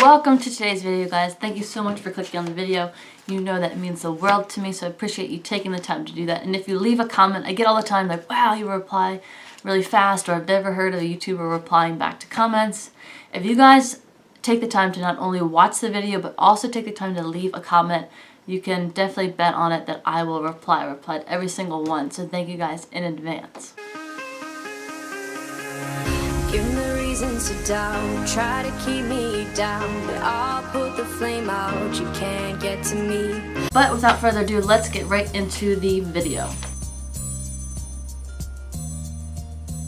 Welcome to today's video, guys. Thank you so much for clicking on the video. You know that it means the world to me, so I appreciate you taking the time to do that. And if you leave a comment, I get all the time like, wow, you reply really fast, or I've never heard of a YouTuber replying back to comments. If you guys take the time to not only watch the video, but also take the time to leave a comment, you can definitely bet on it that I will reply. I replied every single one, so thank you guys in advance. Give me reasons to doubt, try to keep me down, but I'll put the flame out, you can't get to me. But without further ado, let's get right into the video.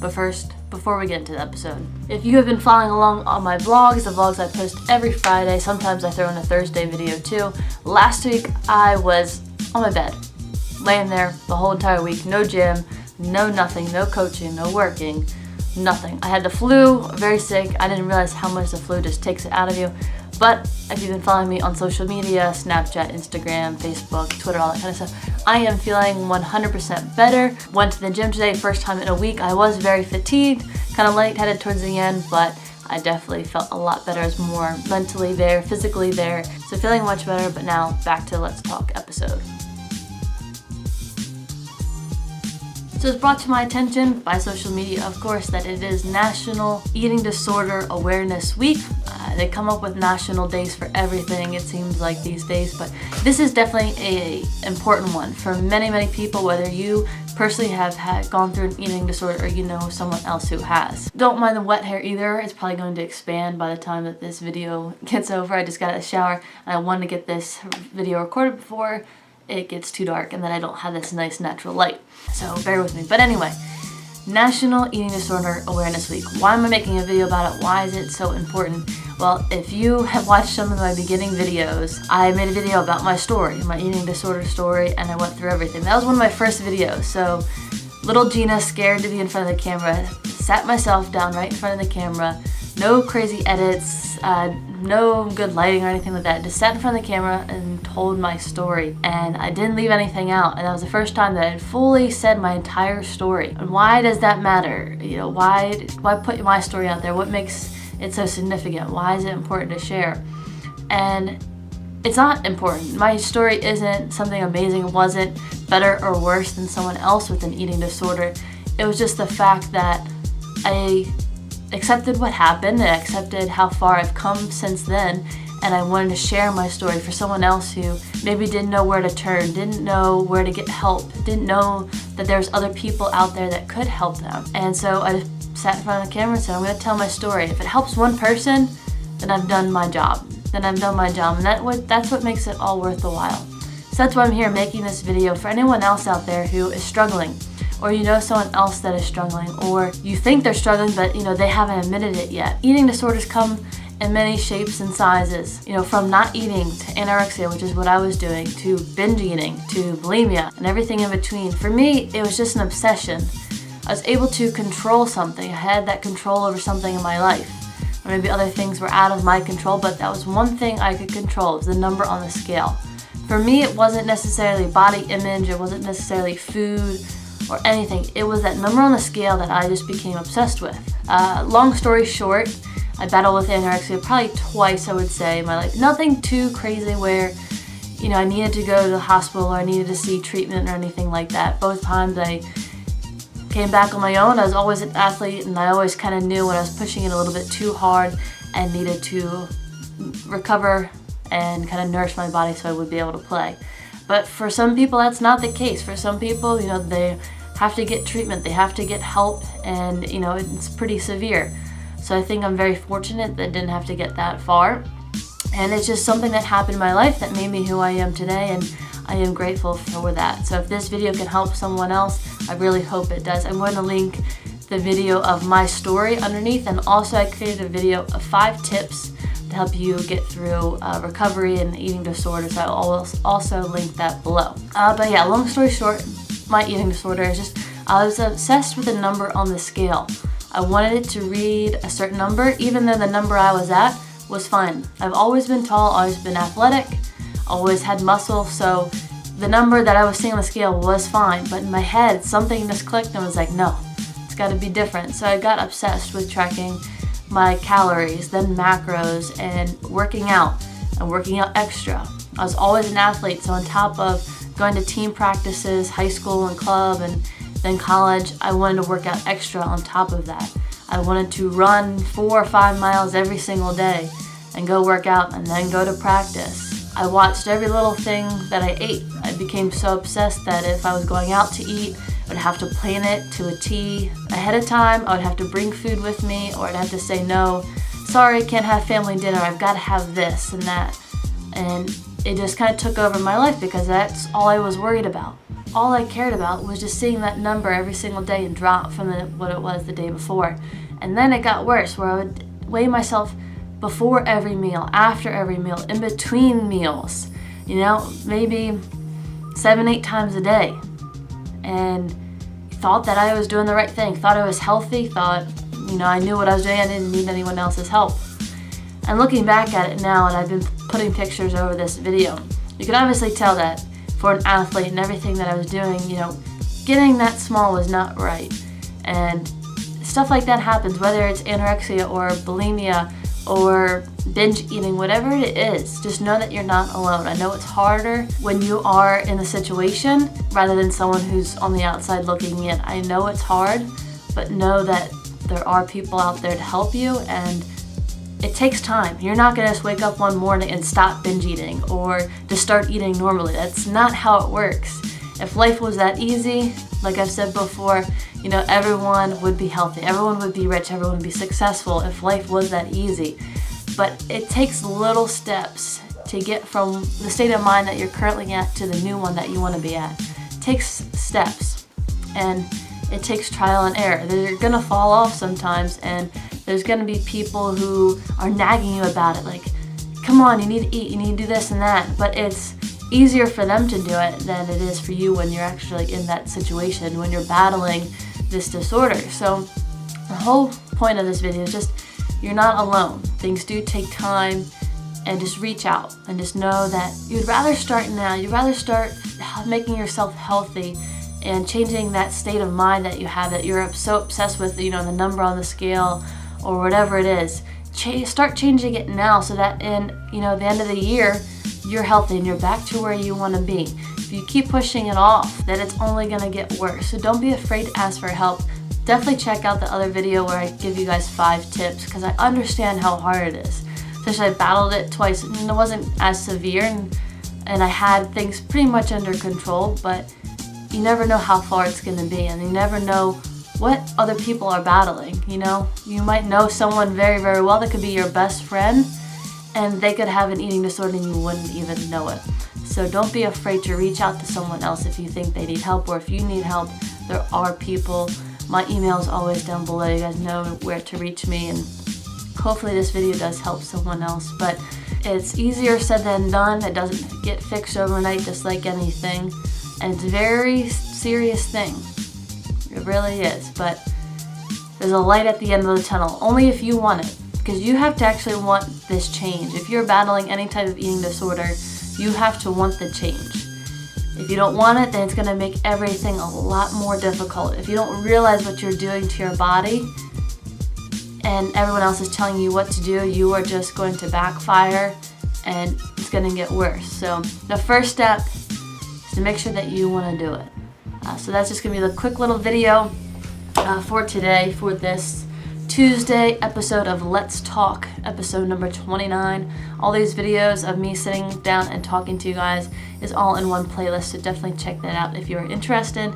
But first, before we get into the episode, if you have been following along on my vlogs, the vlogs I post every Friday, sometimes I throw in a Thursday video too. Last week I was on my bed, laying there the whole entire week, no gym, no nothing, no coaching, no working, nothing. I had the flu, very sick. I didn't realize how much the flu just takes it out of you. But if you've been following me on social media, Snapchat, Instagram, Facebook, Twitter, all that kind of stuff, I am feeling 100% better. Went to the gym today, first time in a week. I was very fatigued, kind of lightheaded towards the end, but I definitely felt a lot better. I was more mentally there, physically there. So feeling much better, but now back to Let's Talk episode. So it's brought to my attention by social media, of course, that it is National Eating Disorder Awareness Week. They come up with national days for everything, it seems like these days, but this is definitely an important one for many, many people, whether you personally have gone through an eating disorder or you know someone else who has. Don't mind the wet hair either. It's probably going to expand by the time that this video gets over. I just got out of the shower and I wanted to get this video recorded before it gets too dark and then I don't have this nice natural light. So bear with me. But anyway, National Eating Disorder Awareness Week. Why am I making a video about it? Why is it so important? Well, if you have watched some of my beginning videos, I made a video about my story, my eating disorder story, and I went through everything. That was one of my first videos. So little Gina, scared to be in front of the camera, sat myself down right in front of the camera. No crazy edits, no good lighting or anything like that. Just sat in front of the camera and told my story. And I didn't leave anything out. And that was the first time that I had fully said my entire story. And why does that matter? You know, why put my story out there? What makes it so significant? Why is it important to share? And it's not important. My story isn't something amazing. It wasn't better or worse than someone else with an eating disorder. It was just the fact that I accepted what happened and accepted how far I've come since then, and I wanted to share my story for someone else who maybe didn't know where to turn, didn't know where to get help, didn't know that there's other people out there that could help them. And so I just sat in front of the camera and said, I'm going to tell my story. If it helps one person, then I've done my job. And that's what makes it all worth the while. So that's why I'm here making this video for anyone else out there who is struggling, or you know someone else that is struggling, or you think they're struggling but they haven't admitted it yet. Eating disorders come in many shapes and sizes, from not eating to anorexia, which is what I was doing, to binge eating, to bulimia, and everything in between. For me, it was just an obsession. I was able to control something. I had that control over something in my life. Or maybe other things were out of my control, but that was one thing I could control. It was the number on the scale. For me, it wasn't necessarily body image, it wasn't necessarily food, or anything. It was that number on the scale that I just became obsessed with. Long story short, I battled with anorexia probably twice, I would say, in my life. Nothing too crazy where, I needed to go to the hospital or I needed to see treatment or anything like that. Both times I came back on my own. I was always an athlete and I always kind of knew when I was pushing it a little bit too hard and needed to recover and kind of nourish my body so I would be able to play. But for some people, that's not the case. For some people, they have to get treatment, they have to get help, and it's pretty severe. So I think I'm very fortunate that I didn't have to get that far. And it's just something that happened in my life that made me who I am today, and I am grateful for that. So if this video can help someone else, I really hope it does. I'm going to link the video of my story underneath, and also I created a video of 5 tips to help you get through recovery and eating disorder, so I'll also link that below. But yeah, long story short, my eating disorder is just, I was obsessed with the number on the scale. I wanted it to read a certain number, even though the number I was at was fine. I've always been tall, always been athletic, always had muscle, so the number that I was seeing on the scale was fine, but in my head, something just clicked and was like, no, it's got to be different. So I got obsessed with tracking my calories, then macros, and working out extra. I was always an athlete, so on top of going to team practices, high school and club, and then college, I wanted to work out extra on top of that. I wanted to run 4 or 5 miles every single day and go work out and then go to practice. I watched every little thing that I ate. I became so obsessed that if I was going out to eat, I would have to plan it to a T ahead of time. I would have to bring food with me, or I'd have to say, no, sorry, can't have family dinner. I've got to have this and that. And it just kind of took over my life because that's all I was worried about. All I cared about was just seeing that number every single day and drop from what it was the day before. And then it got worse, where I would weigh myself before every meal, after every meal, in between meals, maybe 7-8 times a day. And thought that I was doing the right thing, thought I was healthy, thought, I knew what I was doing, I didn't need anyone else's help. And looking back at it now, and I've been putting pictures over this video, you can obviously tell that for an athlete and everything that I was doing, getting that small was not right. And stuff like that happens, whether it's anorexia or bulimia or binge eating, whatever it is, just know that you're not alone. I know it's harder when you are in the situation rather than someone who's on the outside looking in. I know it's hard, but know that there are people out there to help you, and it takes time. You're not gonna just wake up one morning and stop binge eating or just start eating normally. That's not how it works. If life was that easy, like I've said before, everyone would be healthy, everyone would be rich, everyone would be successful if life was that easy. But it takes little steps to get from the state of mind that you're currently at to the new one that you want to be at. It takes steps, and it takes trial and error. You're gonna fall off sometimes, and there's gonna be people who are nagging you about it, like, come on, you need to eat, you need to do this and that. But it's easier for them to do it than it is for you when you're actually in that situation, when you're battling this disorder. So the whole point of this video is just, you're not alone. Things do take time, and just reach out and just know that you'd rather start now. You'd rather start making yourself healthy and changing that state of mind that you have, that you're so obsessed with, the number on the scale or whatever it is. Start changing it now, so that in the end of the year, you're healthy and you're back to where you want to be. If you keep pushing it off, then it's only going to get worse. So don't be afraid to ask for help. Definitely check out the other video where I give you guys 5 tips, because I understand how hard it is. Especially I battled it twice, and it wasn't as severe, and I had things pretty much under control, but you never know how far it's going to be, and you never know what other people are battling. You might know someone very, very well that could be your best friend, and they could have an eating disorder and you wouldn't even know it. So don't be afraid to reach out to someone else if you think they need help, or if you need help, there are people. My email is always down below. You guys know where to reach me, and hopefully this video does help someone else. But it's easier said than done. It doesn't get fixed overnight, just like anything. And it's a very serious thing. It really is. But there's a light at the end of the tunnel, only if you want it. Because you have to actually want this change. If you're battling any type of eating disorder, you have to want the change. If you don't want it, then it's going to make everything a lot more difficult. If you don't realize what you're doing to your body, and everyone else is telling you what to do, you are just going to backfire, and it's going to get worse. So the first step is to make sure that you want to do it. So that's just going to be the quick little video for today, for this Tuesday episode of Let's Talk, episode number 29. All these videos of me sitting down and talking to you guys is all in one playlist, so definitely check that out if you're interested.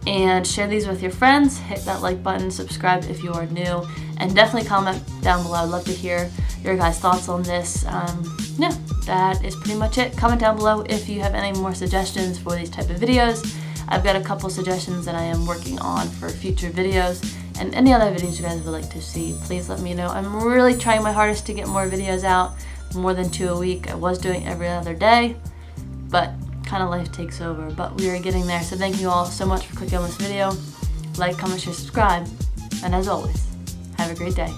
And share these with your friends. Hit that like button, subscribe if you are new, and definitely comment down below. I'd love to hear your guys' thoughts on this. Yeah, that is pretty much it. Comment down below if you have any more suggestions for these type of videos. I've got a couple suggestions that I am working on for future videos, and any other videos you guys would like to see, please let me know. I'm really trying my hardest to get more videos out, more than 2 a week. I was doing every other day, but kind of life takes over, but we are getting there. So thank you all so much for clicking on this video. Like, comment, share, subscribe, and as always, have a great day.